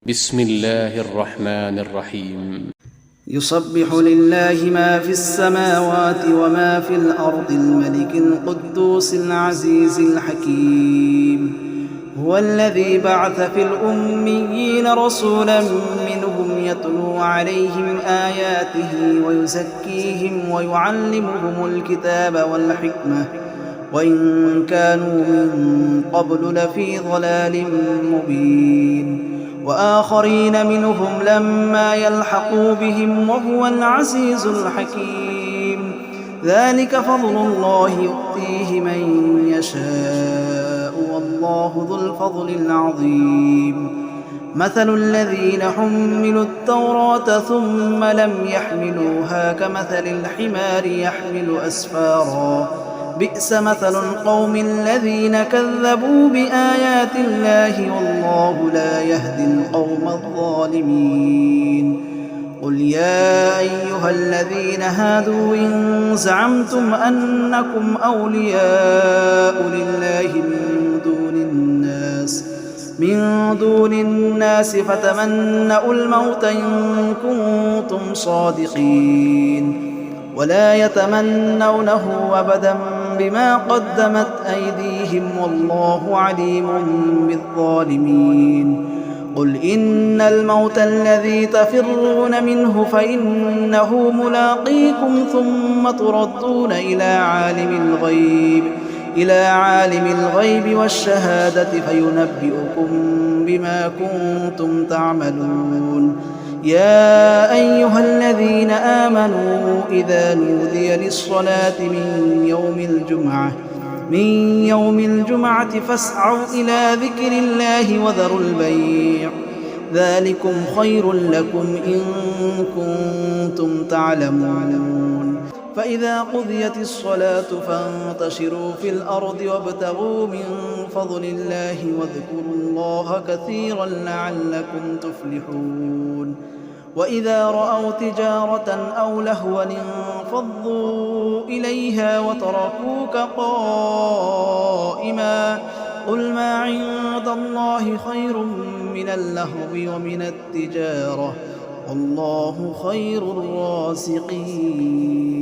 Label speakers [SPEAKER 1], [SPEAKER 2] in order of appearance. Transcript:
[SPEAKER 1] بسم الله الرحمن الرحيم.
[SPEAKER 2] يسبح لله ما في السماوات وما في الأرض الملك القدوس العزيز الحكيم. هو الذي بعث في الأميين رسولا منهم يتلو عليهم آياته ويزكيهم ويعلمهم الكتاب والحكمة وإن كانوا من قبل لفي ضلال مبين. وآخرين منهم لما يلحقوا بهم وهو العزيز الحكيم. ذلك فضل الله يؤتيه من يشاء والله ذو الفضل العظيم. مثل الذين حملوا التوراة ثم لم يحملوها كمثل الحمار يحمل أسفارا بئس مثل القوم الذين كذبوا بآيات الله والله لا يهدي القوم الظالمين. قل يا أيها الذين هادوا إن زعمتم أنكم أولياء لله من دون الناس فتمنوا الموت إن كنتم صادقين ولا يتمنونه أبدا بما قدمت أيديهم والله عليم بالظالمين. قل إن الموت الذي تفرون منه فإنه ملاقيكم ثم تردون إلى عالم الغيب والشهادة فينبئكم بما كنتم تعملون. يا أيها الذين آمنوا إذا نودي للصلاة من يوم الجمعة فاسعوا إلى ذكر الله وذروا البيع ذلكم خير لكم إن كنتم تعلمون. فإذا قضيت الصلاة فانتشروا في الأرض وابتغوا من فضل الله واذكروا الله كثيرا لعلكم تفلحون. وإذا رأوا تجارة أو لهوا انفضوا إليها وتركوك قائما قل ما عند الله خير من اللهو ومن التجارة والله خير الرازقين.